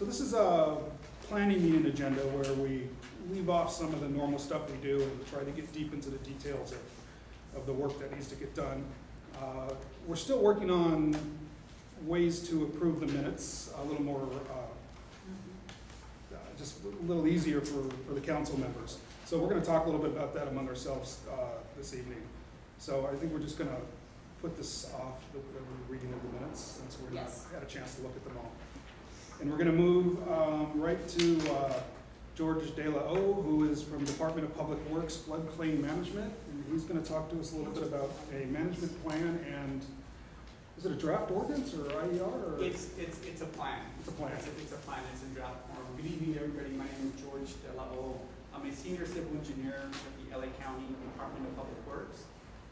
So this is a planning meeting agenda where we leave off some of the normal stuff we do and try to get deep into the details of the work that needs to get done. We're still working on ways to improve the minutes a little more, just a little easier for the council members. So we're going to talk a little bit about that among ourselves this evening. So I think we're just going to put this off, the reading of the minutes, since we've not had a chance to look at them all. And we're going to move right to George De La O, who is from Department of Public Works Floodplain Management. And he's going to talk to us a little bit about a management plan and, is it a draft ordinance or IER? Or? It's a plan. It's a plan. It's a plan. It's in draft form. Good evening, everybody. My name is George De La O. I'm a senior civil engineer at the LA County Department of Public Works.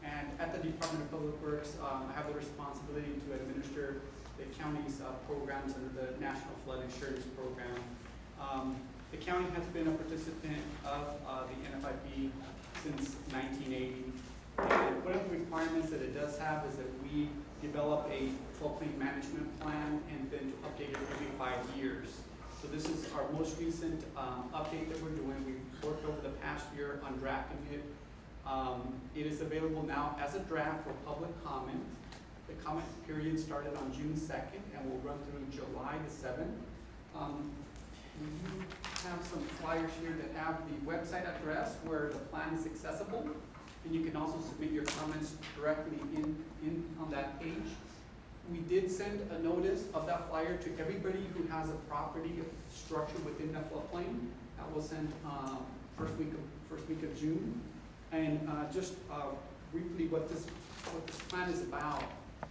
And at the Department of Public Works, I have the responsibility to administer the county's programs under the National Flood Insurance Program. The county has been a participant of the NFIP since 1980. And one of the requirements that it does have is that we develop a floodplain management plan and then to update it every 5 years. So this is our most recent update that we're doing. We've worked over the past year on drafting it. It is available now as a draft for public comment. The comment period started on June 2nd and will run through July the 7th. We have some flyers here that have the website address where the plan is accessible, and you can also submit your comments directly in on that page. We did send a notice of that flyer to everybody who has a property structure within that floodplain. That will send first week of June. And just briefly, what this plan is about.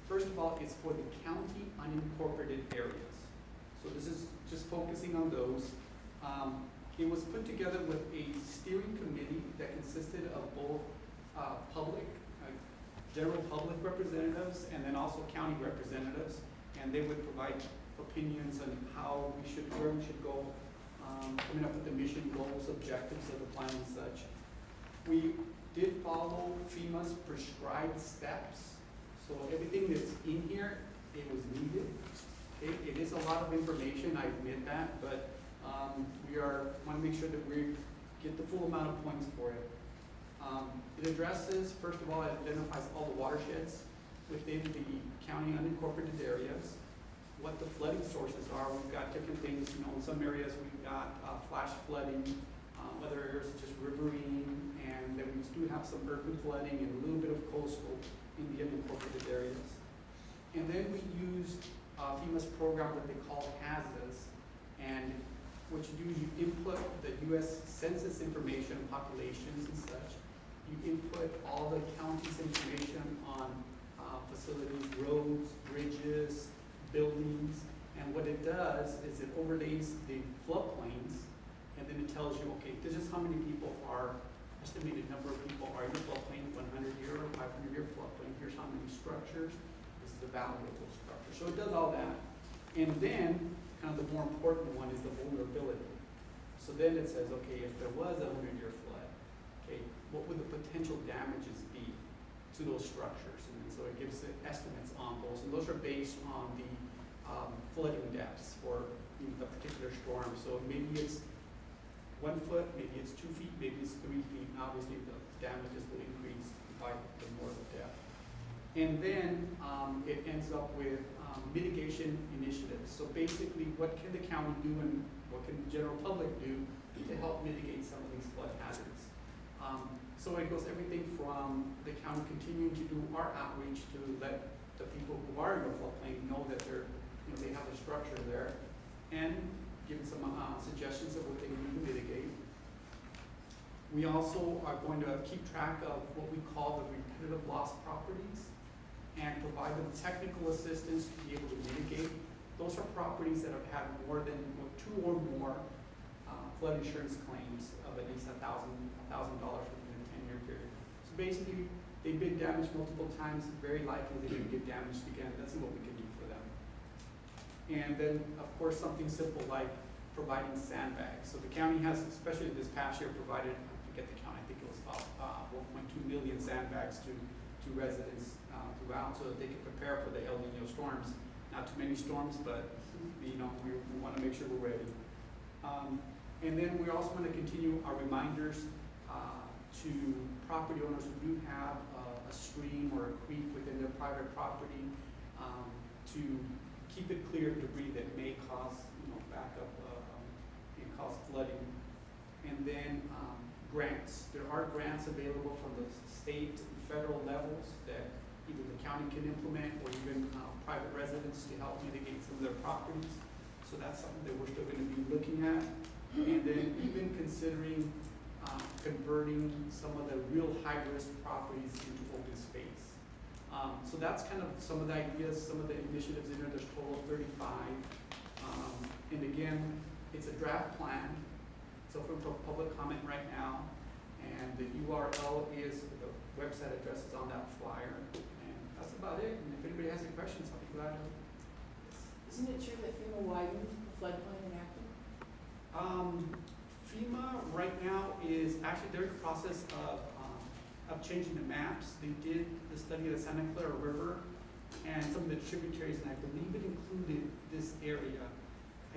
First of all, it's for the county unincorporated areas. So this is just focusing on those. It was put together with a steering committee that consisted of both general public representatives and then also county representatives, and they would provide opinions on where we should go, coming up with the mission, goals, objectives of the plan and such. We did follow FEMA's prescribed steps, so everything that's in here, it was needed. It is a lot of information, I admit that, but we want to make sure that we get the full amount of points for it. It addresses, first of all, it identifies all the watersheds within the county unincorporated areas, what the flooding sources are. We've got different things, in some areas we've got flash flooding, other areas just riverine, and then we do have some urban flooding and a little bit of coastal in the unincorporated areas. And then we used FEMA's program, what they call HAZAS, and what you do is you input the U.S. Census information, populations and such. You input all the county's information on facilities, roads, bridges, buildings, and what it does is it overlays the floodplains, and then it tells you, okay, this is how many people are, estimated number of people are in the floodplain, 100-year or 500-year floodplain. Here's how many structures. This is the value of those structures. So it does all that. And then, kind of the more important one is the vulnerability. So then it says, okay, if there was a 100-year flood, okay, what would the potential damages be to those structures? And so it gives the estimates on those, and those are based on the flooding depths for the particular storm. So maybe it's 1 foot, maybe it's 2 feet, maybe it's 3 feet. Obviously, the damages will increase by the more the depth. And then it ends up with mitigation initiatives. So basically, what can the county do and what can the general public do to help mitigate some of these flood hazards? So it goes everything from the county continuing to do our outreach to let the people who are in the floodplain know that they have a structure there, and give some suggestions of what they need to mitigate. We also are going to keep track of what we call the repetitive loss properties and provide them technical assistance to be able to mitigate. Those are properties that have had more than 2 or more flood insurance claims of at least $1,000 within a 10-year period. So basically, they've been damaged multiple times. Very likely they're going to get damaged again. That's what we can do for them. And then, of course, something simple like providing sandbags. So the county has, especially this past year, provided, I forget the count, I think it was about 1.2 million sandbags to residents throughout, so that they can prepare for the El Nino storms. not too many storms, but, you know, we wanna make sure we're ready. And then we also wanna continue our reminders, to property owners who do have a stream or a creek within their private property, to keep it clear of debris that may cause, you know, backup, and cause flooding. And then, grants. There are grants available from the state and federal levels that either the county can implement or even, private residents to help mitigate some of their properties. So that's something that we're still gonna be looking at. And then even considering, converting some of the real high-risk properties into open space. So that's kind of some of the ideas, some of the initiatives in there. There's a total of 35. And again, it's a draft plan. It's open for public comment right now. And the URL is, the website address is on that flyer. And that's about it. And if anybody has any questions, I'll be glad to. Isn't it true that FEMA widened the floodplain in Acton? FEMA right now is, actually they're in the process of changing the maps. They did the study of the Santa Clara River and some of the tributaries, and I believe it included this area.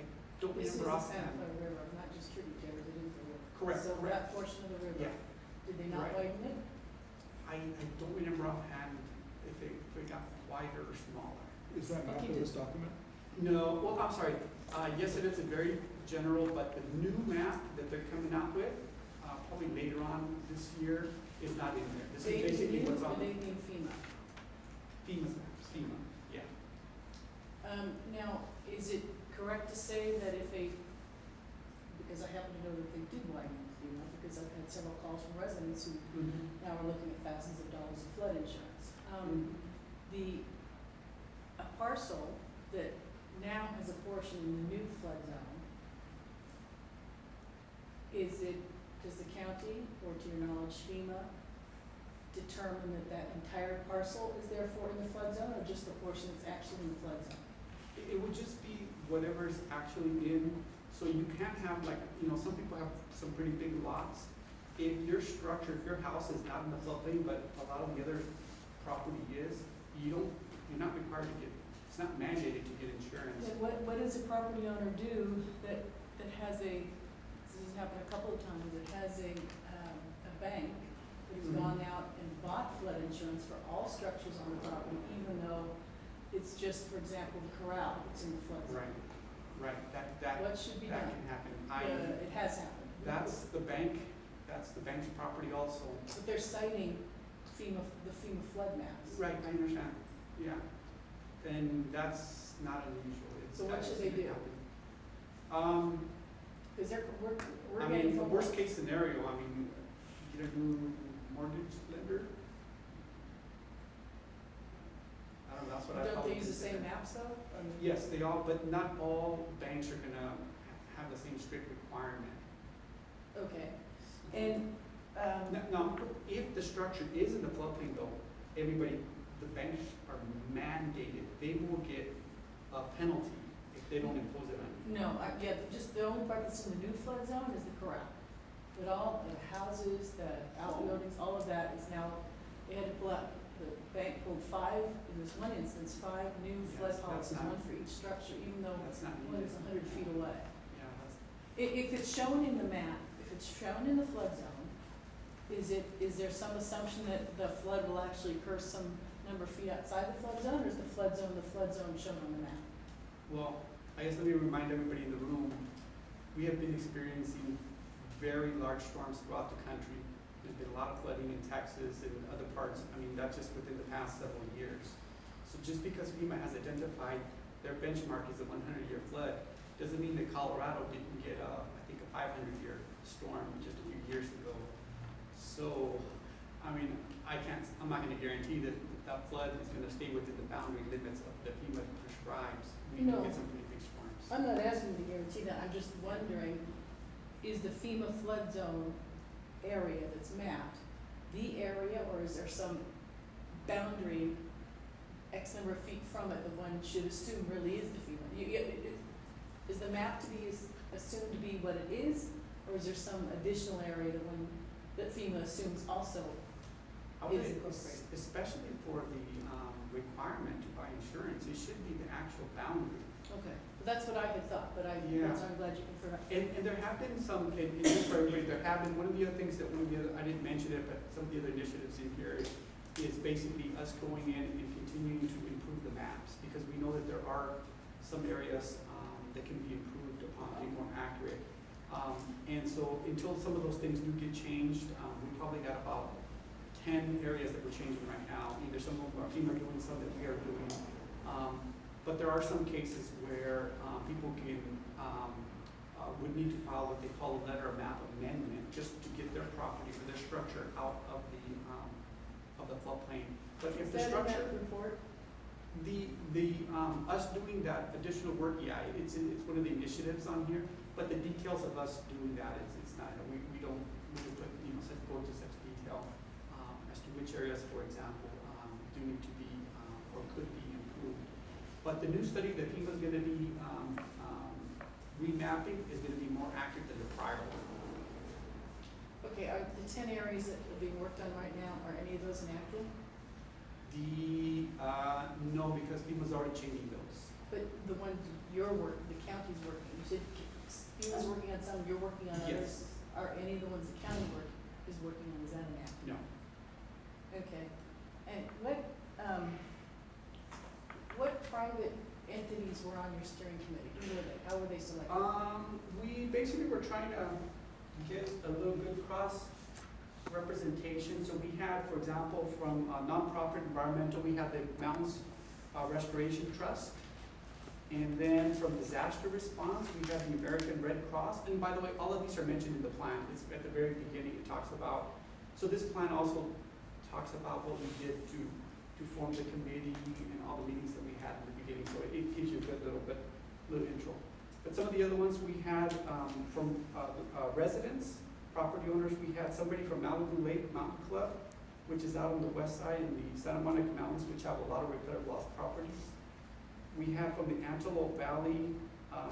I don't This is remember the offhand. Santa Clara River, not just tributaries, it is the river. Correct, So correct. that portion of the river, Yeah, did they not Right. widen it? I don't remember offhand if it got wider or smaller. Is that map in this document? No, well, I'm sorry, yes, it is a very general, but the new map that they're coming out with, probably later on this year, is not in there. This is They basically mean what's or on they mean FEMA? FEMA's maps, FEMA, yeah. Now, is it correct to say that if because I happen to know that they did widen FEMA, because I've had several calls from residents who now are looking at thousands of dollars of flood insurance. A parcel that now has a portion in the new flood zone, does the county, or to your knowledge FEMA, determine that entire parcel is therefore in the flood zone, or just the portion that's actually in the flood zone? It would just be whatever's actually in, so you can't have like, you know, some people have some pretty big lots. If your structure, if your house is not in the floodplain, but a lot of the other property is, you're not required to get, it's not mandated to get insurance. And what does a property owner do that has this has happened a couple of times, that has a bank that has gone out and bought flood insurance for all structures on the property, even though it's just, for example, the corral that's in the flood zone? Right, that What should be can done? happen. It has happened. That's the bank's property also. But they're citing the FEMA flood maps. Right, I understand, yeah. And that's not unusual. So what should they do? Because we're I getting mean, the from. worst case scenario, I mean, get a new mortgage lender. I don't know, that's what I Don't probably they use the consider. same maps though? Yes, they all, but not all banks are gonna have the same strict requirement. Okay, and, Now, if the structure is in the floodplain though, the banks are mandated, they will get a penalty if they don't impose it on you. no, just the only part that's in the new flood zone is the corral. But all the houses, the outbuildings, all of that is now, they had to pull out, the bank pulled in this one instance, 5 new Yes, flood that's policies, not- one for each structure, even though That's not one needed. is 100 feet away. Yeah, that's, If it's shown in the map, if it's shown in the flood zone, is there some assumption that the flood will actually occur some number of feet outside the flood zone, or is the flood zone shown on the map? well, I guess let me remind everybody in the room, we have been experiencing very large storms throughout the country. There's been a lot of flooding in Texas and other parts, I mean, that's just within the past several years. So just because FEMA has identified their benchmark is a 100-year flood, doesn't mean that Colorado didn't get I think a 500-year storm just a few years ago. So, I mean, I'm not gonna guarantee that that flood is gonna stay within the boundary limits of the FEMA prescribes. We No. can get some pretty big storms. I'm not asking you to guarantee that, I'm just wondering, is the FEMA flood zone area that's mapped the area, or is there some boundary X number of feet from it, the one should assume really is the FEMA? Is the map to be assumed to be what it is, or is there some additional area that FEMA assumes also I would is say incorporated? especially for requirement to buy insurance. It should be the actual boundary. Okay, that's what I had thought, but Yeah. so I'm glad you confirmed. And there have been some, and just for everybody, there have been, one of the other things that I didn't mention it, but some of the other initiatives in here is basically us going in and continuing to improve the maps, because we know that there are some areas that can be improved upon, be more accurate. And so until some of those things do get changed, we probably got about 10 areas that we're changing right now. Either some of our FEMA are doing, some that we are doing. But there are some cases where people can, would need to file what they call a letter of map amendment, just to get their property or their structure out of the floodplain. But if the Is that in structure, that report? us doing that additional work, yeah, it's one of the initiatives on here, but the details of us doing that, it's not, we don't really put, go into such detail, as to which areas, for example, do need to be, or could be improved. But the new study that FEMA's gonna be, remapping is gonna be more accurate than the prior one. Okay, are the 10 areas that are being worked on right now, are any of those in Acton? No, because FEMA's already changing those. But the ones the county's working, you said FEMA's working on some, you're working on others? Yes. Are any of the ones the county is working on, is that in Acton? No. Okay, and what private entities were on your steering committee? Who were they? How were they selected? We basically were trying to get a little bit cross representation. So we had, for example, from nonprofit environmental, we had the Mountains Restoration Trust. And then from disaster response, we have the American Red Cross. And by the way, all of these are mentioned in the plan. It's at the very beginning, it talks about, so this plan also talks about what we did to form the committee and all the meetings that we had in the beginning. So it gives you a good little intro. But some of the other ones we had from residents, property owners, we had somebody from Malibu Lake Mountain Club, which is out on the west side in the Santa Monica Mountains, which have a lot of repaired lost properties. We have from the Antelope Valley,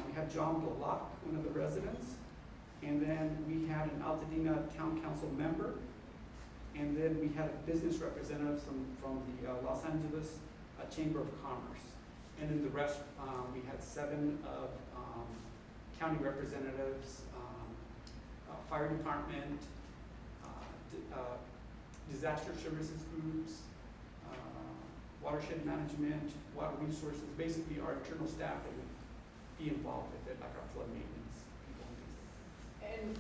we had John Block, one of the residents. And then we had an Altadena Town Council member. And then we had a business representative from the Los Angeles Chamber of Commerce. And then the rest, we had 7 of county representatives, fire department, disaster services groups, watershed management, water resources, basically our internal staff that would be involved with it, like our flood maintenance people and things like that. And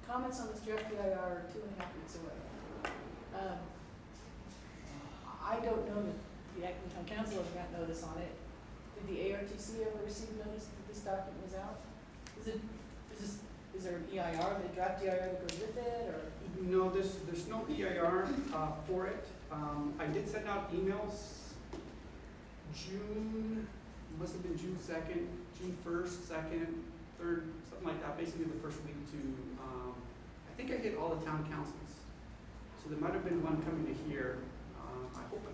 comments on this draft PIR are 2.5 weeks away. I don't know that the Acton Town Council has got notice on it. Did the ARTC ever receive notice that this document was out? Is there an EIR, the draft EIR that goes with it, or? No, there's no EIR for it. I did send out emails must have been June 2nd, June 1st, 2nd, 3rd, something like that, basically the first week to, I think I hit all the town councils. So there might have been one coming to here. I hope I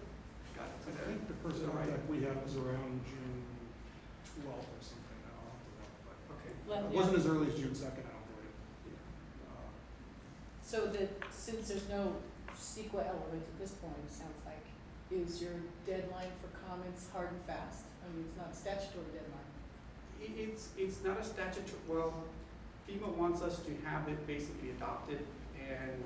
got it. I think the first contact we had was around June 12th or something. I'll have to look, but Okay. Well, it wasn't as early as June 2nd, I don't believe. So that, since there's no CEQA element at this point, it sounds like, is your deadline for comments hard and fast? I mean, it's not a statutory deadline. It's not a statutory, well, FEMA wants us to have it basically adopted and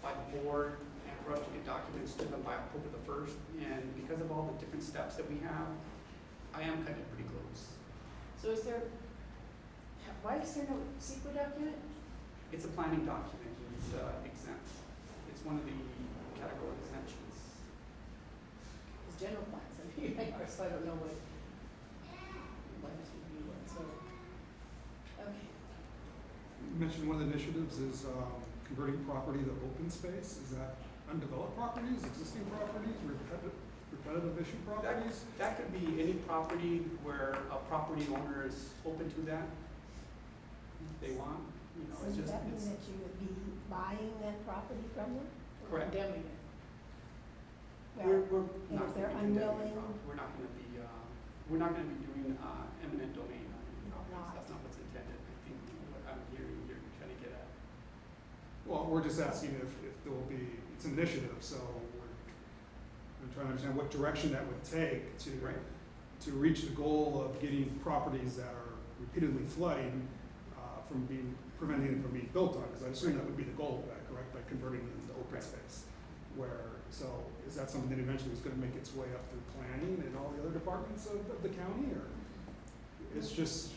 by the board, and for us to get documents to them by October the 1st. And because of all the different steps that we have, I am kind of pretty close. So is there, why is there no CEQA document? It's a planning document, it's exempt. It's one of the category exemptions. It's general plans, I mean, so I don't know what. So, okay. You mentioned one of the initiatives is converting property to open space. Is that undeveloped properties, existing properties, repetitive issue properties? That could be any property where a property owner is open to that, if they want, So it's does just, that mean that you would be buying that property from them? Or Correct. condemning it. we're and not if they're gonna be condemning unwilling- property. We're not gonna be doing eminent domain on any properties. Not. That's not what's intended. I think what I'm hearing you're trying to get at. Well, we're just asking if there will be, it's an initiative, so we're I'm trying to understand what direction that would take to, Right. to reach the goal of getting properties that are repeatedly flooding, preventing them from being built on, because I assume that would be the goal of that, correct, by converting them into open Right. space. So is that something that eventually is gonna make its way up through planning and all the other departments of the county, or it's just,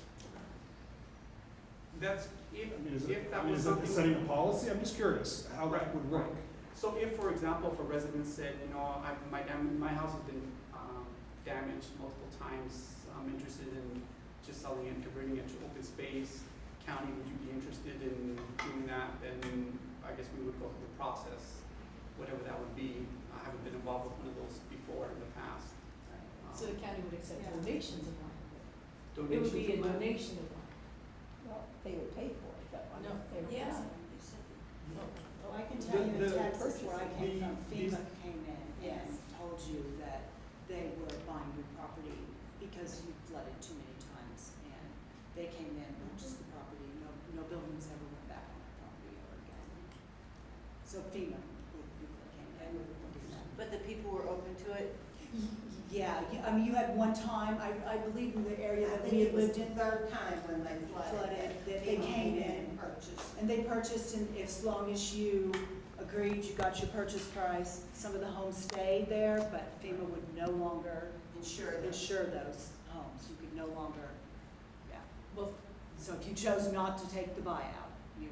That's, I mean, if that I mean, was is it something. setting a policy? I'm just curious how that would work. So if, for example, if a resident said, my house has been damaged multiple times, I'm interested in just selling it, converting it to open space, county, would you be interested in doing that? Then I guess we would go through the process, whatever that would be. I haven't been involved with one of those before in the past. So the county would accept Yeah. donations of land. It Donations would be a of land? donation of land. Well, they would pay for it, though. I mean, No. they would Yeah. pay. Well, I can tell you The- in Texas where I came from, these- FEMA came in and told you that they were buying your property because you flooded too many times. And they came in, purchased the property, no buildings ever went back on the property ever again. So FEMA were the people that came in. But the people were open to it? Yeah, I mean, you had one time, I believe in the area that I we think had it was lived in, third time when they flooded, flooded. that they came in. and purchased. And they purchased, and as long as you agreed, you got your purchase price. Some of the homes stayed there, but FEMA would no longer Insure them. insure those homes. You could no longer, yeah. Well, So if you chose not to take the buyout, you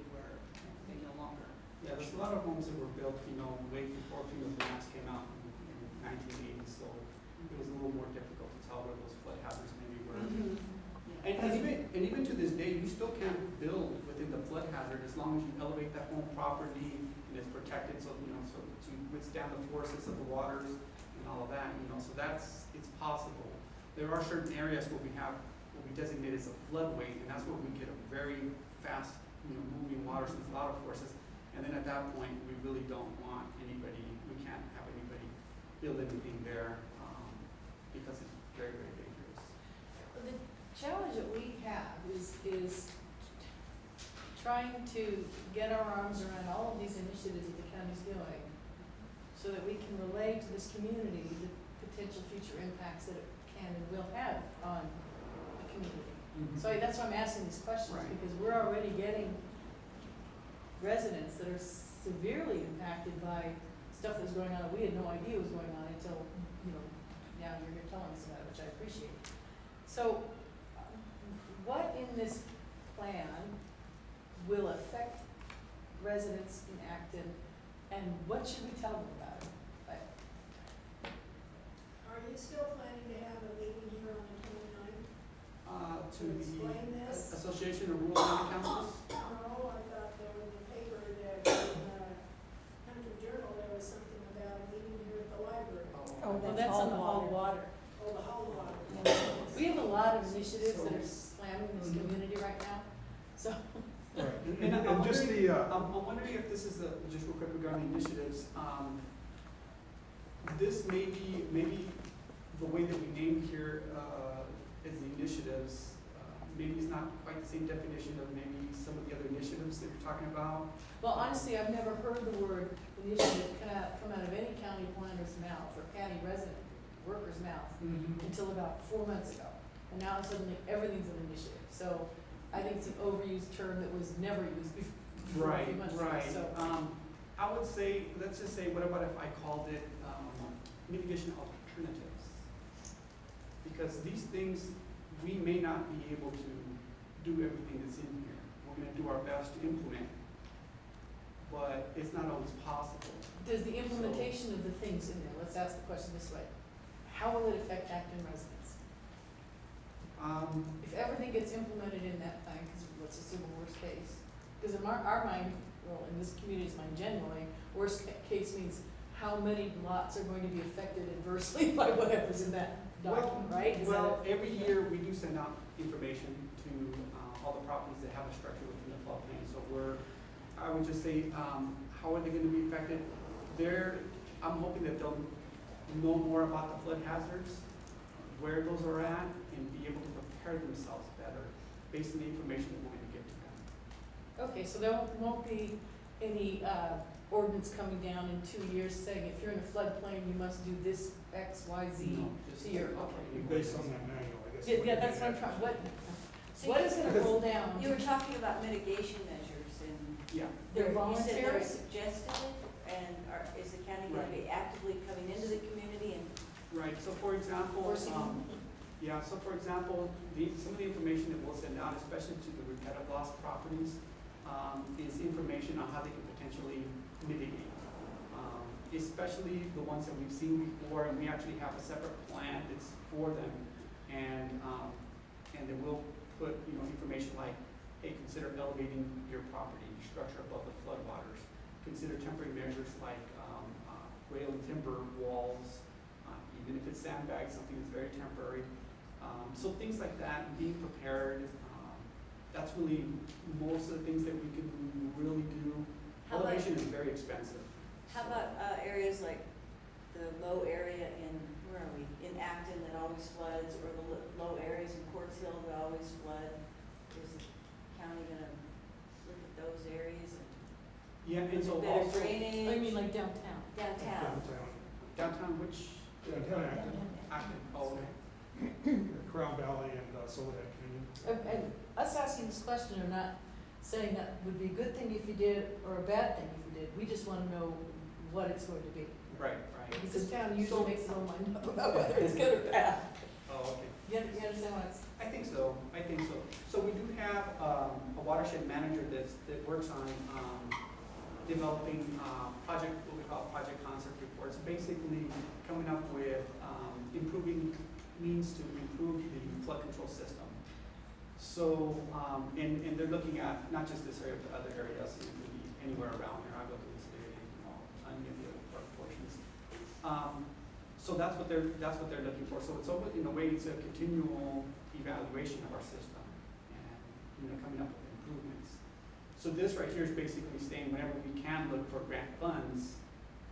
no longer. Yeah, there's a lot of homes that were built, way before FEMA's maps came out in 1980, so it was a little more difficult to tell where those flood hazards maybe were. And even to this day, you still can't build within the flood hazard as long as you elevate that home property and it's protected, so, so to withstand the forces of the waters and all of that, so it's possible. There are certain areas where we designate as a floodway, and that's where we get a very fast, moving water, so there's a lot of forces. And then at that point, we really don't want we can't have anybody build anything there, because it's very, very dangerous. the challenge that we have is trying to get our arms around all of these initiatives that the county's doing so that we can relay to this community the potential future impacts that it can and will have on the community. So that's why I'm asking these questions, Right. because we're already getting residents that are severely impacted by stuff that's going on that we had no idea was going on until, now you're here telling us about it, which I appreciate. So, what in this plan will affect residents in Acton, and what should we tell them about it? Are you still planning to have a meeting here on the 29th? To explain the this? Association of Rural County Councils? No, I thought there was a paper that in the Country Journal, there was something about a meeting here at the library. Oh, Well, that's on the hall water. Oh, the whole lot. We have a lot of initiatives that are slamming this community right now, so. Right, And I'm just wondering, the, I'm wondering if this is just real quick regarding initiatives, this may be, maybe the way that we named here, as the initiatives, maybe it's not quite the same definition of maybe some of the other initiatives that you're talking about. Well, honestly, I've never heard the word initiative come out of any county planner's mouth or county resident worker's mouth until about 4 months ago. And now suddenly everything's an initiative. So I think it's an overused term that was never used before a few months ago. Right. So I would say, let's just say, what about if I called it mitigation alternatives? Because these things, we may not be able to do everything that's in here. We're gonna do our best to implement, but it's not always possible. does the implementation of the things in there, let's ask the question this way, how will it affect Acton residents? If everything gets implemented in that plan, because let's assume a worst case, because in our mind, well, in this community's mind generally, worst case means how many lots are going to be affected adversely by whatever's in that document, right? Is that Well, it? every year we do send out information to all the properties that have a structure within the floodplain. So I would just say, how are they gonna be affected? I'm hoping that they'll know more about the flood hazards, where those are at, and be able to prepare themselves better based on the information that we're gonna give to them. Okay, so there won't be any ordinance coming down in 2 years saying if you're in a floodplain, you must do this X, Y, Z No, just to your, operating Based on ordinance. that manual, I guess. yeah, that's what I'm trying, what is gonna roll down? You were talking about mitigation measures and. Yeah, They're You said voluntary? they're suggested, and is the county gonna be actively coming into the community and? right, so for example, Forcing them? yeah, so for example, some of the information that we'll send out, especially to the repetitive loss properties, is information on how they can potentially mitigate. Especially the ones that we've seen before, and we actually have a separate plan that's for them. And then we'll put, information like, hey, consider elevating your property, your structure above the floodwaters. Consider temporary measures like rail and timber walls, even if it's sandbags, something that's very temporary. So things like that, being prepared, that's really most of the things that we can really do. How about- Elevation is very expensive. How about areas like the low area in, where are we, in Acton that always floods, or the low areas in Quartz Hill that always flood? Is the county gonna look at those areas and Yeah, and so better also drainage? I mean, like downtown. Downtown. downtown, which, Downtown Acton, Acton, oh, okay. Crown Valley and Soledad Canyon. And us asking this question or not saying that would be a good thing if you did or a bad thing if you did. We just want to know what it's going to be. Right, right. Because town So- usually makes its own mind up about whether it's good or bad. Oh, okay. You understand what I'm saying? I think so, I think so. So we do have a watershed manager that works on developing project, what we call project concept reports, basically coming up with improving means to improve the flood control system. So, and they're looking at not just this area, but other areas, it could be anywhere around here, Agua Dulce area, any of the other park portions. So that's what they're looking for. So it's over, in a way, it's a continual evaluation of our system and, coming up with improvements. So this right here is basically saying whenever we can look for grant funds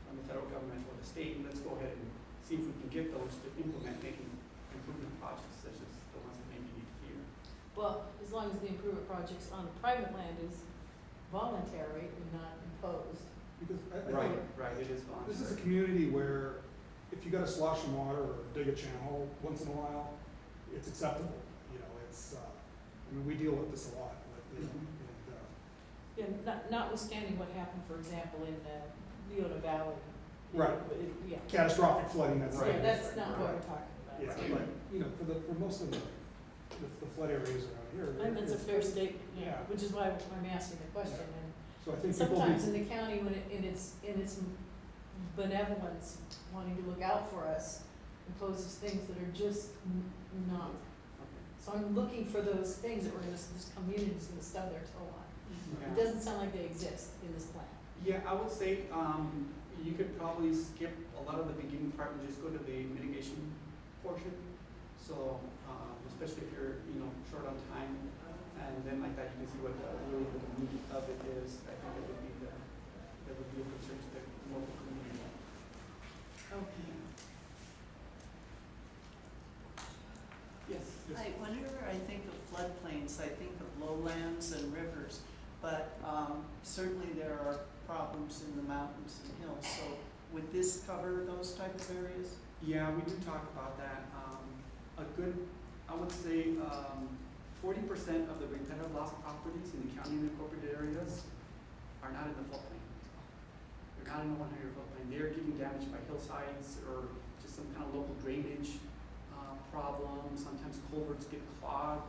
from the federal government or the state, let's go ahead and see if we can get those to implement making improvement projects such as the ones that maybe need here. Well, as long as the improvement projects on private land is voluntary and not imposed. Because I think Right, it is voluntary. this is a community where if you gotta slosh some water or dig a channel once in a while, it's acceptable. We deal with this a lot, and, Yeah, notwithstanding what happened, for example, in Leona Valley. Right. Yeah. catastrophic flooding, that's. Yeah, that's not what we're talking about. Yeah, but, for most of the flood areas around here. And that's a fair statement, Yeah. which is why I'm asking the question. And So I think people sometimes need, in the county, when in its benevolence, wanting to look out for us, imposes things that are just not. So I'm looking for those things that this community's gonna stub their toe on. It Yeah. doesn't sound like they exist in this plan. Yeah, I would say, you could probably skip a lot of the beginning part and just go to the mitigation portion. So, especially if you're, short on time, and then like that, you can see what really the meat of it is. I think that would be a concern to the local community. Okay. Yes. Whenever I think of floodplains, I think of lowlands and rivers, but certainly there are problems in the mountains and hills. So would this cover those type of areas? Yeah, we do talk about that. I would say, 40% of the repetitive loss properties in the county and incorporated areas are not in the floodplain. They're not in the 100-year floodplain. They're getting damaged by hillsides or just some kind of local drainage problem. Sometimes culverts get clogged.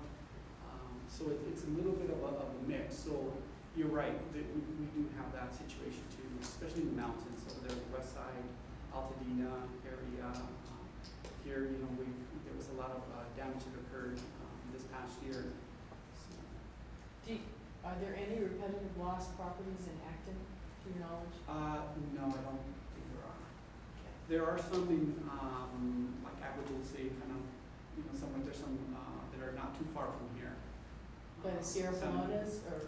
So it's a little bit of a mix. So you're right, that we do have that situation too, especially in the mountains over there, the west side, Altadena area. Here, there was a lot of damage that occurred this past year. So, Are there any repetitive loss properties in Acton, to your knowledge? no, I don't think there are. There are some in, like Agua Dulce, kind of, somewhere there's some that are not too far from here. By the Sierra Some- Pelotas, or?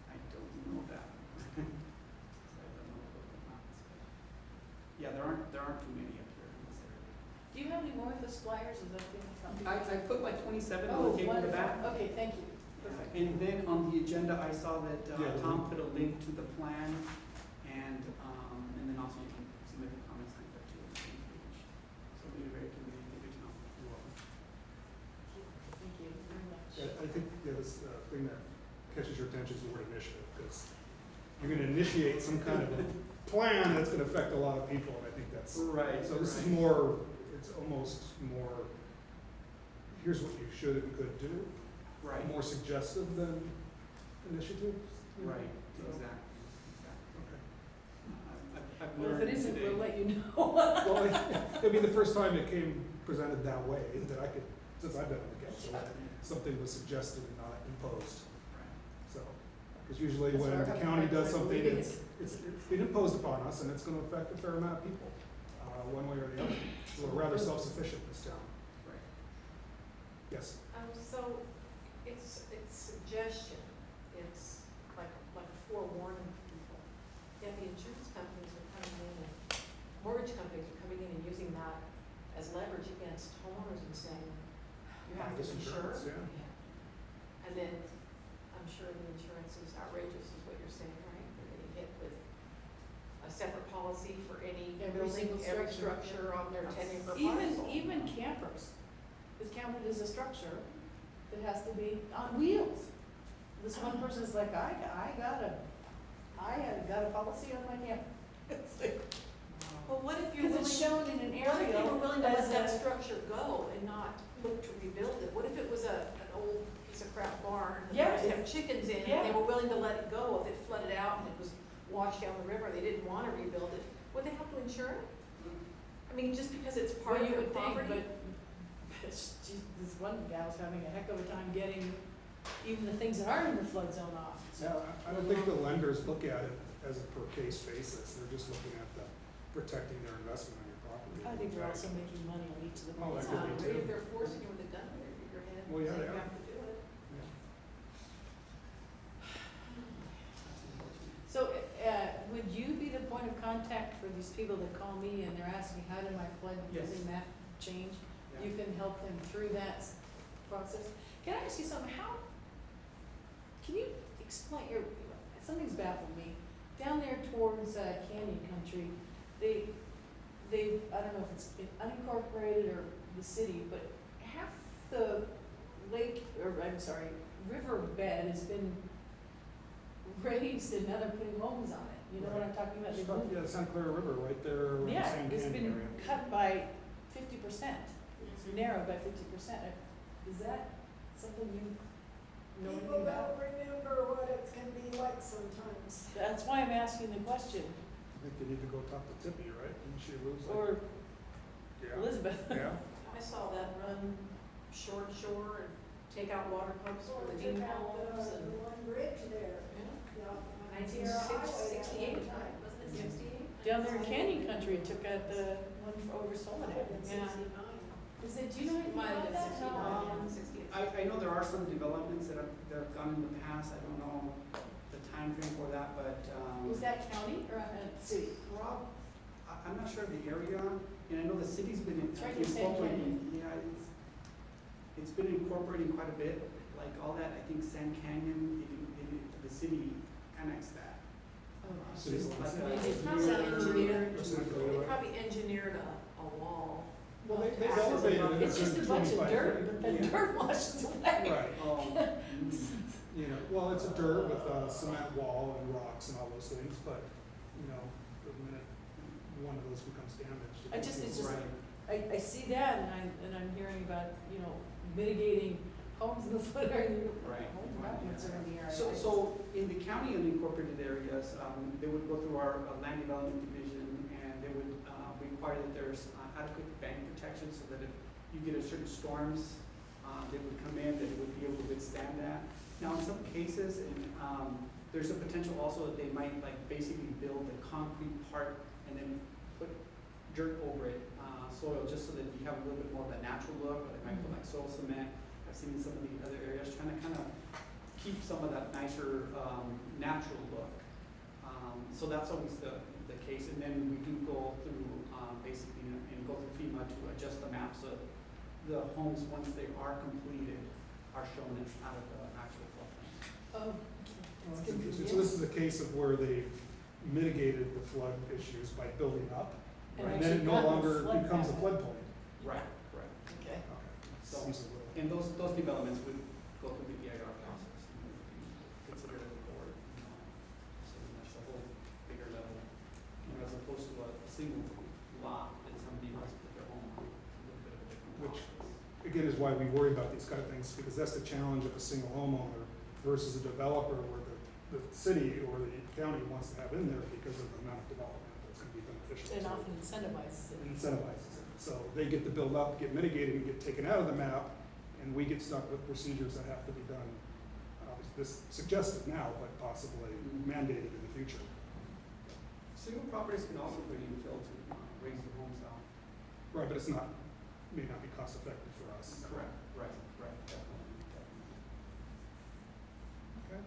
I don't know that. I don't know about the mountains, but yeah, there aren't too many up here in this area. Do you have any more of those flyers, or those things? I put like 27 on Oh, the table in the back. wonderful, okay, thank you. And then on the agenda, I saw that Yeah, Tom put a link to the plan council, you can submit the comments like that too on the same page. So we very committee to the council. You're welcome. Thank you very much. Yeah, I think the other thing that catches your attention is the word initiative, because you're gonna initiate some kind of a plan that's gonna affect a lot of people, and I think that's. Right. So this is more, it's almost more, here's what you should and could do. Right. More suggestive than initiative. you know? Right, So, exactly. okay. I've Well, if learned it isn't, today. we'll let you know. Well, it'd be the first time it came presented that way, that I could, since I've been on the council, that something was suggested and not imposed, Right. so. Because usually That's when where I the have county a hard does time something, believing it's been imposed upon us, and it's gonna affect a fair amount of people, one way or the other. So we're rather self-sufficient in this town. Right. Yes? So it's suggestion, it's like forewarning people. Yet the insurance companies are coming in and mortgage companies are coming in and using that as leverage against homeowners and saying, you have to This insure. insurance, yeah. And then I'm sure the insurance is outrageous is what you're saying, right? They're getting hit with a separate policy for any Every building, single every structure. structure on their 10-acre parcel. Even campers is counted as a structure that has to be on wheels. This one person's like, I got a policy on my camper. It's like, Well, what if you're because willing, it's shown in an what if area you were willing to let as that a, structure go and not look to rebuild it? What if it was an old piece of crap barn that Yeah, used to have chickens in, yeah. and they were willing to let it go if it flooded out and it was washed down the river, they didn't wanna rebuild it, would they have to insure it? I mean, just because it's part well, of you their would think, property? but geez, this one gal's having a heck of a time getting even the things that aren't in the flood zone off. Yeah, I don't think the lenders look at it as a per case basis, they're just looking at the protecting their investment on your property. I think they're also making money on each of the Oh, ones. that could be What too. if they're forcing you with a gun to your head, Well, yeah, saying they you are. have to do it? Yeah. So, would you be the point of contact for these people that call me and they're asking, how did my flood Yes. using map change? Yeah. You can help them through that process. Can I ask you something, can you explain, something's baffled me. Down there towards Canyon Country, they, I don't know if it's unincorporated or the city, but half the lake, or I'm sorry, riverbed has been raised and now they're putting homes on it. You know what I'm talking about? They moved Yeah, the Santa Clara River right there around the yeah, San it's Canyon been area. cut by 50%, narrowed by 50%. Is that something you know anything People about? don't remember what it can be like sometimes. That's why I'm asking the question, I think you need to go talk to Tippy, right? Didn't she lose like? or Yeah. Elizabeth. Yeah. I saw that run shore to shore and take out water pumps for the Took new out homes the and. one bridge there. Yeah. Yeah, on 1968, Sierra Highway wasn't it 68? Down there in Canyon Country, took out the one over that Soledad. was Yeah. 69. Is it, do you know anything Might have about been that? 69, 68. I know there are some developments that have gone in the past, I don't know the timeframe for that, but, Was that county or city? I'm not sure of the area, and I know the city's been It's right near San incorporating, yeah, it's been incorporating quite a bit, like all that, I think San Canyon, the city annexed that. So it's like a- Maybe it's Probably near- engineered, Or Santa Clara, they right? probably engineered a wall. Well, they've Access elevated above it. It's just a to bunch of 25 dirt, feet. but the Yeah. dirt washes away. Right. Oh, You know, well, it's a dirt with a cement wall and rocks and all those things, but, you know, the minute one of those becomes damaged. I just, it's just, right. I see that and I'm hearing about, you know, mitigating homes in the flood area. Right. Home developments are in the area. So in the county unincorporated areas, they would go through our land development division and they would require that there's adequate bank protection so that if you get a certain storms, they would come in, that it would be able to withstand that. Now, in some cases, there's a potential also that they might like basically build the concrete part and then put dirt over it, soil, just so that you have a little bit more of a natural look, or they might put like soil cement. I've seen in some of the other areas trying to kind of keep some of that nicer, natural look. So that's always the case, and then we do go through, basically, and go through FEMA to adjust the map so the homes, once they are completed, are shown as out of the actual floodplain. Oh, Well, it's that's interesting. convenient. So this is a case of where they've mitigated the flood issues by building up. And And then it actually no got the longer flood becomes a back. floodplain. Right, correct. Okay. Okay. So- Seems a little. And those developments would go through the PIR process, considered as a board, so that's a whole bigger level, as opposed to a single lot that somebody wants to put their home on, a little bit of a different Which- process. Again, is why we worry about these kind of things, because that's the challenge of a single homeowner versus a developer where the city or the county wants to have in there because of the amount of development that's gonna be beneficial. And to it. often incentivizes it. It incentivizes it. So they get to build up, get mitigated, and get taken out of the map, and we get stuck with procedures that have to be done. This suggested now, but possibly mandated in the future. Single properties can also be filled to raise the homes down. Right, but it's not, may not be cost effective for us. Correct, right, definitely, definitely. Okay.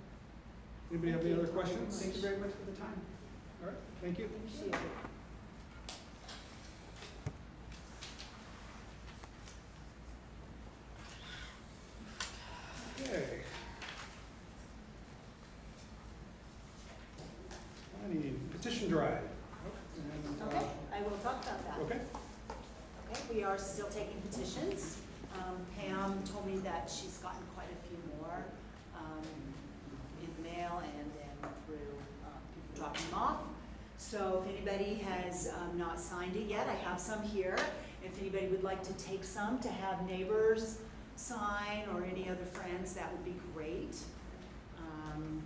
Anybody have any other questions? Thank you very much for the time. All right, thank you. Appreciate it. Okay. Planning petition drive. And, Okay, I will talk about that. Okay, Okay, we are still taking petitions. Pam told me that she's gotten quite a few more in the mail and then through people dropping them off. So if anybody has not signed it yet, I have some here. If anybody would like to take some to have neighbors sign or any other friends, that would be great. And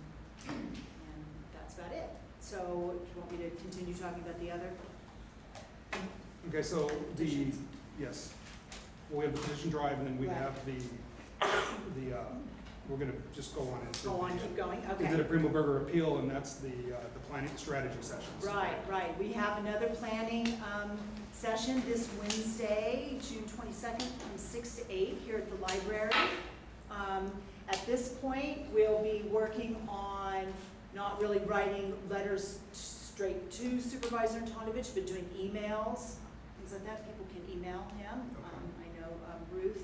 that's about it. So do you want me to continue talking about the other? okay, so the, Petitions. yes. Well, we have the petition drive, and then we Right. have we're gonna just go on into. Go on, the, keep going, We did a okay. Primo Burger appeal, and that's the planning strategy sessions. Right. We have another planning session this Wednesday, June 22nd, from 6 to 8 here at the library. At this point, we'll be working on not really writing letters straight to Supervisor Antonovich, but doing emails, things like that. People can email him. I know Ruth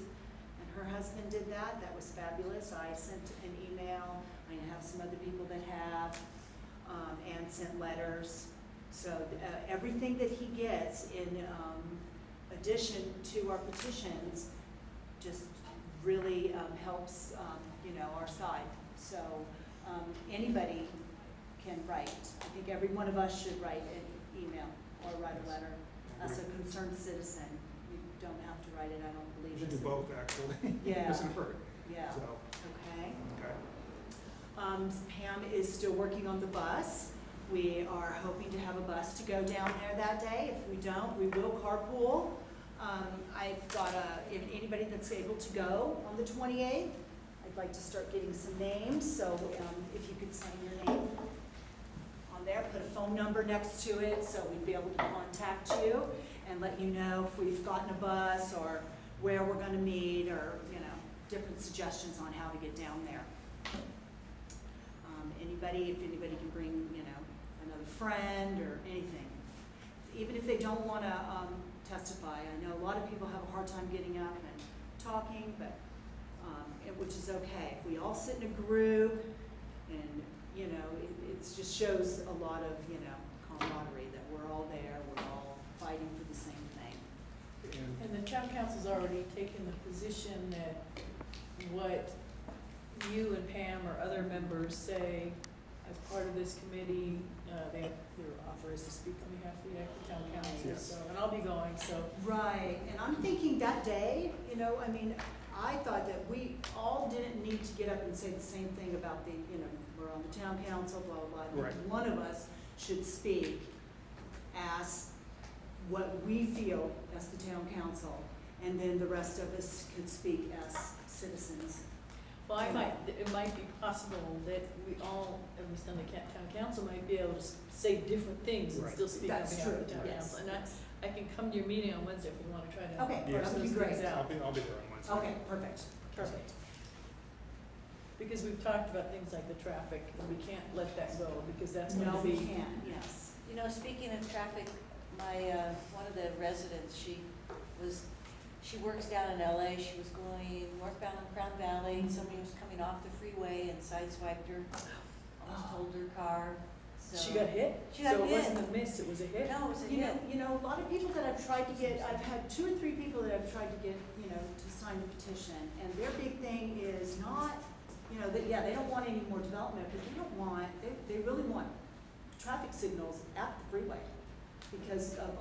and her husband did that. That was fabulous. I sent an email. I have some other people that have, and sent letters. So everything that he gets in addition to our petitions just really helps, our side. So anybody can write. I think every one of us should write an email or write a letter. As a concerned citizen, you don't have to write it, I don't We believe. should do it's- both, actually. Yeah. Doesn't hurt. Yeah, So, okay. okay. Pam is still working on the bus. We are hoping to have a bus to go down there that day. If we don't, we will carpool. I've got anybody that's able to go on the 28th, I'd like to start getting some names, so if you could sign your name on there, put a phone number next to it, so we'd be able to contact you and let you know if we've gotten a bus or where we're gonna meet, or, different suggestions on how to get down there. If anybody can bring, another friend or anything. Even if they don't wanna testify, I know a lot of people have a hard time getting up and talking, but, which is okay. If we all sit in a group and, it just shows a lot of, camaraderie, that we're all there, we're all fighting for the same thing. And And the town council's already taken the position that what you and Pam or other members say as part of this committee, their offer is to speak on behalf of the Acton Town Council, Yes. so, and I'll be going, so. Right, and I'm thinking that day, I thought that we all didn't need to get up and say the same thing about we're on the town council, blah, blah, blah. Right. One of us should speak as what we feel as the town council, and then the rest of us could speak as citizens. Well, it might be possible that we all, at least on the town council, might be able to say different things and Right. still speak on That's behalf of the true, town yes. council. And I can come to your meeting on Wednesday if we wanna try to. Okay, Yeah. that would be those great. things out. I'll be there on Wednesday. Okay, perfect. Perfect. Because we've talked about things like the traffic, and we can't let that go, because that's going No, to we be. can't, yes. Speaking of traffic, one of the residents, she works down in LA, she was going northbound on Crown Valley, somebody was coming off the freeway and sideswiped her, almost totaled her car, She got hit? She got So it hit. wasn't a miss, it was a hit? No, it was a You know, hit. a lot of people that I've tried to get, I've had 2 or 3 people that I've tried to get, to sign the petition, and their big thing is not, they don't want any more development, but they really want traffic signals at the freeway, because of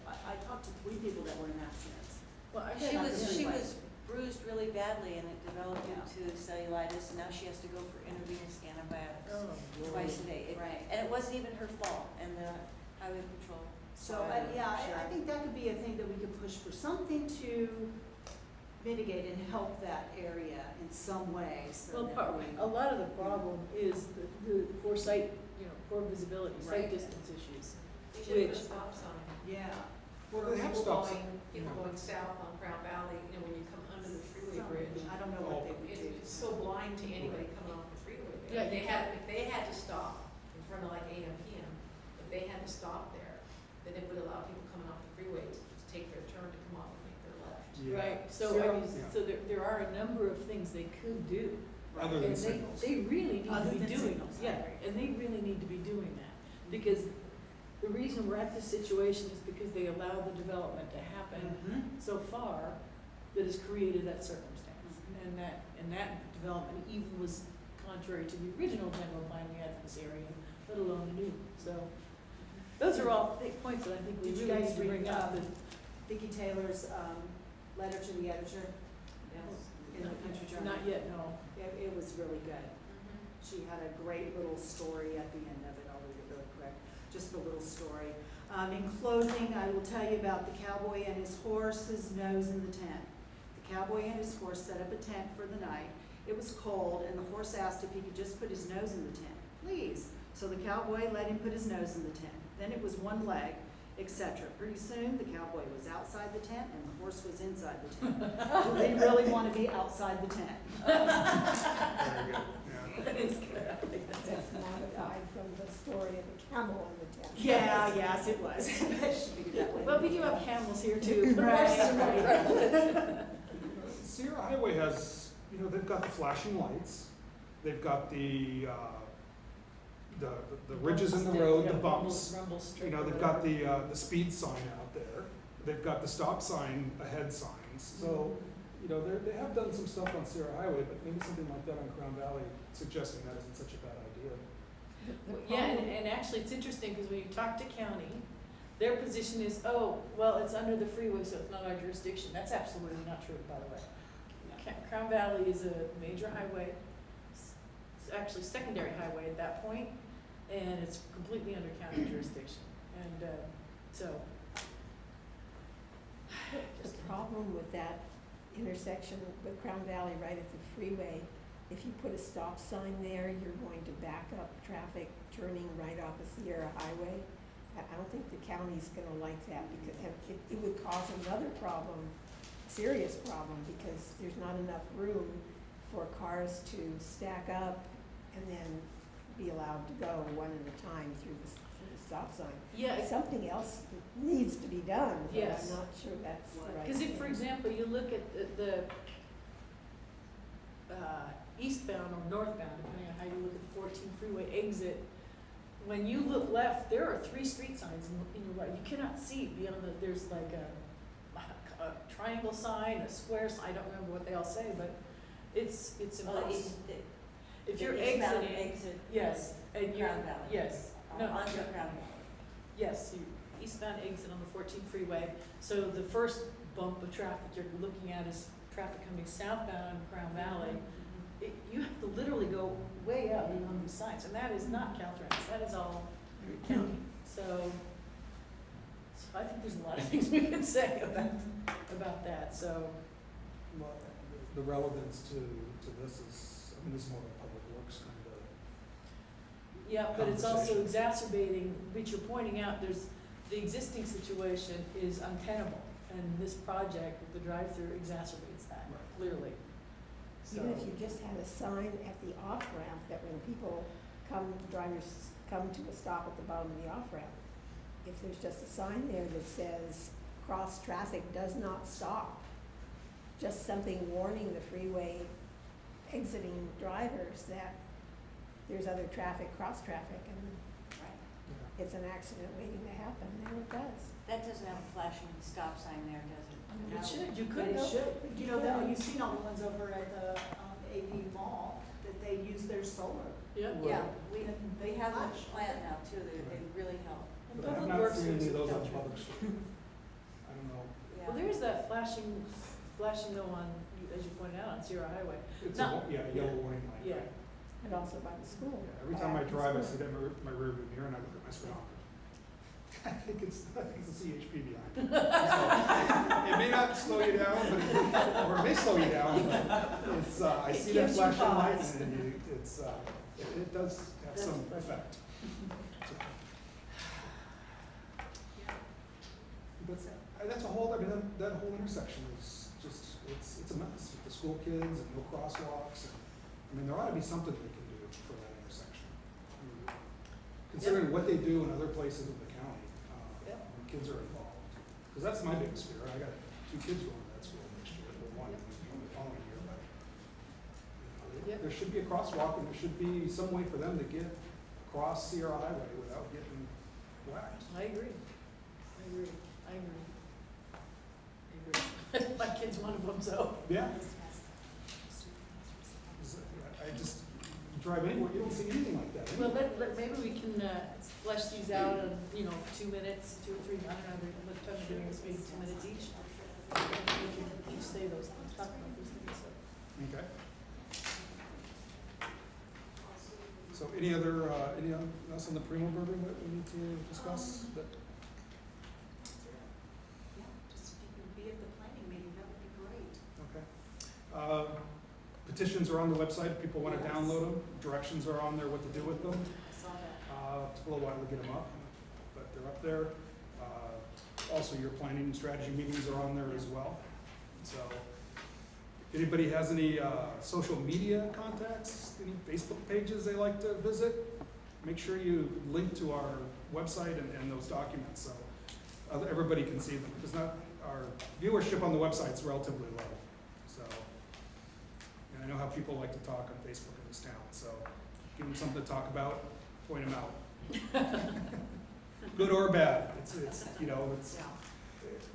I talked to 3 people that were in accidents. Well, I She got was, it. she was bruised really badly and it developed Yeah. into cellulitis, and now she has to go for intravenous antibiotics Oh, twice a day. Right. And it wasn't even her fault, and the highway patrol. So, saw it, I sure. think that could be a thing that we could push for, something to mitigate and help that area in some way, so Well, that we. a lot of the problem is the poor sight, poor visibility, sight Right. distance issues. They should put Which- a stop sign. Yeah. Well, For they have people stops. people going south on Crown Valley, when you come under the freeway bridge. I don't know what they would do. It's so blind to anybody coming off the freeway Yeah, there. you If they had to stop in front of like AM, PM, if they had to stop there, then it would allow people coming off the freeway to take their turn to come off and make their left. Yeah. Right, so Yeah. so there are a number of things they could do. Other than And signals. they really need to Other be than doing, signals, I yeah, agree. and they really need to be doing that. Because the reason we're at this situation is because they allow the development to happen Mhm. so far that has created that circumstance. And that development even was contrary to the original general plan we had for this area, let alone the new. So those are all big points that I think we Did you really guys need to bring read, up. Vicki Taylor's, letter to the editor in the Country Journal? Not yet, no. It was really good. She had a great little story at the end of it. I'll read it really quick, just a little story. In closing, I will tell you about the cowboy and his horse's nose in the tent. The cowboy and his horse set up a tent for the night. It was cold, and the horse asked if he could just put his nose in the tent. Please. So the cowboy let him put his nose in the tent. Then it was one leg, etc. Pretty soon, the cowboy was outside the tent, and the horse was inside the tent. Do they really want to be outside the tent? Very good, yeah. That is good. I think that's it. That's modified from the story of the camel and the tent. Yeah, yes, it was. She figured that way. Well, we do have camels here too. Right. Sierra Highway has, they've got the flashing lights, they've got the ridges in the road, the bumps. Rumble strip. They've got the speed sign out there, they've got the stop sign ahead signs. So, they have done some stuff on Sierra Highway, but maybe something like that on Crown Valley, suggesting that isn't such a bad idea. Yeah, and actually, it's interesting, because when you talk to county, their position is, oh, well, it's under the freeway, so it's not our jurisdiction. That's absolutely not true, by the way. Crown Valley is a major highway, it's actually secondary highway at that point, and it's completely under county jurisdiction. And so, The problem with that intersection with Crown Valley right at the freeway, if you put a stop sign there, you're going to back up traffic turning right off of Sierra Highway. I don't think the county's gonna like that, because it would cause another problem, serious problem, because there's not enough room for cars to stack up and then be allowed to go one at a time through the stop sign. yeah, Something else needs to be done, but Yes. I'm not sure that's the right because if, for thing. example, you look at the eastbound or northbound, depending on how you look at the 14 freeway exit, when you look left, there are 3 street signs in your right. You cannot see beyond there's like a triangle sign, a square sign, I don't remember what they all say, but it's impossible. If you're eastbound exiting, exit. yes, and you're, Crown Valley. yes, no, Onto Crown Valley. yes, you eastbound exit on the 14 freeway. So the first bump of traffic you're looking at is traffic coming southbound on Crown Valley. You have to literally go way up on these signs, and that is not Caltrans, that is all county. So I think there's a lot of things we could say about that, so. Well, the relevance to this is, this is more of a public works kind of. Yeah, but it's also Conversation. exacerbating, which you're pointing out, the existing situation is untenable, and this project, the drive-through exacerbates that, Right. clearly. So, Even if you just had a sign at the off-ramp that when people drivers come to a stop at the bottom of the off-ramp, if there's just a sign there that says, cross traffic does not stop, just something warning the freeway exiting drivers that there's other traffic, cross traffic, and it's an accident waiting to happen, then it does. That doesn't have a flashing stop sign there, does it? It should, you But could. it should, you know, Yeah. you've seen all the ones over at the, AV Mall, that they use their solar. Yep. Yeah, we have a Flash. plant now too, they really help. But I have Public not Works seen any uses of those on filter. public street. I don't know. Yeah. Well, there is that flashing though on, as you pointed out, on Sierra Highway. It's No. a yellow warning light. Yeah. And also by the school. Yeah, every time I After drive, I school. see that in my rear view mirror and I look at my speedometer. I think it's a CHP behind it. So, it may not slow you down, but or it may slow you down, but it's, I It see that gives you flashing light pause. and it does have That's some funny. effect. So, But that's a whole, I mean, that whole intersection is just, it's a mess with the school kids and no crosswalks. And, I mean, there ought to be something we can do for that intersection. I mean, considering what they do in other places of the county, Yep. when kids are involved. Because that's my biggest fear. I got 2 kids going to that school next year, well, one in the following year, but Yep. there should be a crosswalk and there should be some way for them to get across Sierra Highway without getting whacked. I agree. My kid's one of them, so. Yeah. I just drive anywhere, you don't see anything like that. Well, anywhere. maybe we can flesh these out in, 2 minutes, 2 or 3, I don't know, what time we're doing this, maybe 2 minutes each. We can each say those, talk about those things, so. Okay. So any else on the Primo building that we need to discuss? That- Yeah, just if you could be at the planning meeting, that would be great. Okay. Petitions are on the website, if people want to Yes. download them. Directions are on there, what to do with them. I saw that. Took a little while to get them up, but they're up there. Also, your planning and strategy meetings are on there as well. So, if anybody has any social media contacts, any Facebook pages they like to visit, make sure you link to our website and those documents so everybody can see them. Because our viewership on the website is relatively low. So, and I know how people like to talk on Facebook in this town. So, give them something to talk about, point them out. Good or bad, it's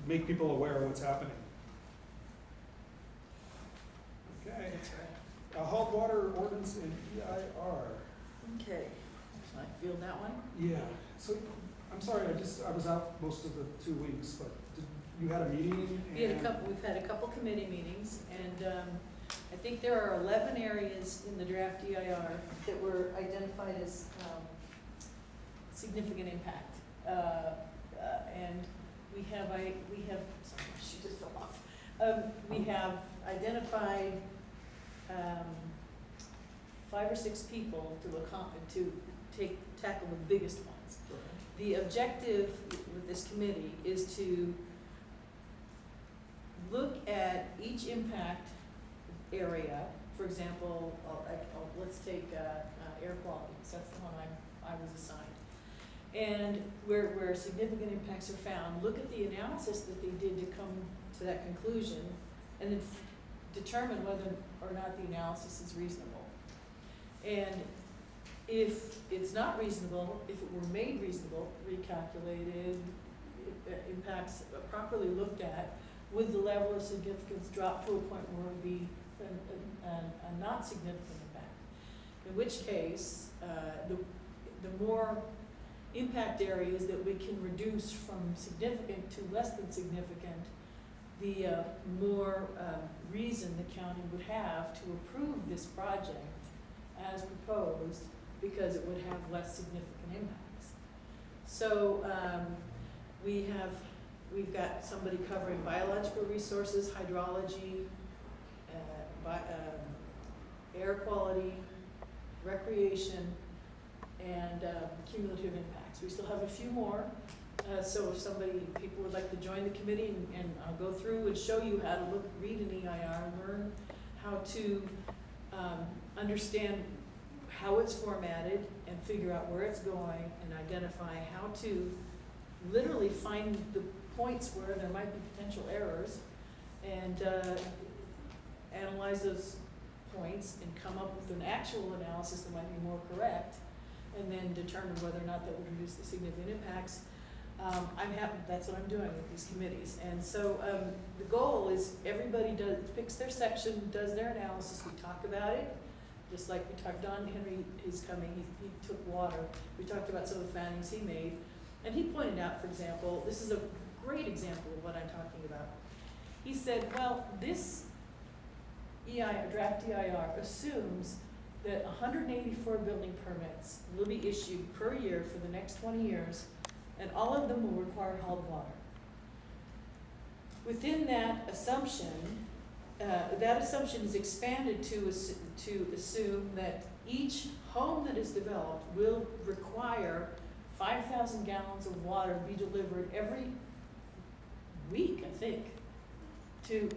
make people aware of what's happening. Okay. That's right. Hot water ordinance and EIR. Okay, shall I field that one? Yeah, so, I'm sorry, I was out most of the 2 weeks, but you had a meeting We've and. had a couple committee meetings, and I think there are 11 areas in the draft EIR that were identified as significant impact. And we have, sorry, she just fell off. We have identified 5 or 6 people to tackle the biggest ones. The objective with this committee is to look at each impact area. For example, let's take air quality, because that's the one I was assigned. And where significant impacts are found, look at the analysis that they did to come to that conclusion, and then determine whether or not the analysis is reasonable. And if it's not reasonable, if it were made reasonable, recalculated, impacts properly looked at, would the level of significance drop to a point where it would be a not significant impact? In which case, the more impact areas that we can reduce from significant to less than significant, the more reason the county would have to approve this project as proposed, because it would have less significant impacts. So we've got somebody covering biological resources, hydrology, air quality, recreation, and cumulative impacts. We still have a few more. So if people would like to join the committee, and I'll go through and show you how to read an EIR, learn how to understand how it's formatted and figure out where it's going, and identify how to literally find the points where there might be potential errors, and analyze those points and come up with an actual analysis that might be more correct, and then determine whether or not that would reduce the significant impacts. That's what I'm doing with these committees. And so, the goal is everybody picks their section, does their analysis, we talk about it. Just like we talked, Don Henry is coming, he took water, we talked about some of the findings he made. And he pointed out, for example, this is a great example of what I'm talking about. He said, well, this draft EIR assumes that 184 building permits will be issued per year for the next 20 years, and all of them will require hauled water. Within that assumption is expanded to assume that each home that is developed will require 5,000 gallons of water be delivered every week, I think, to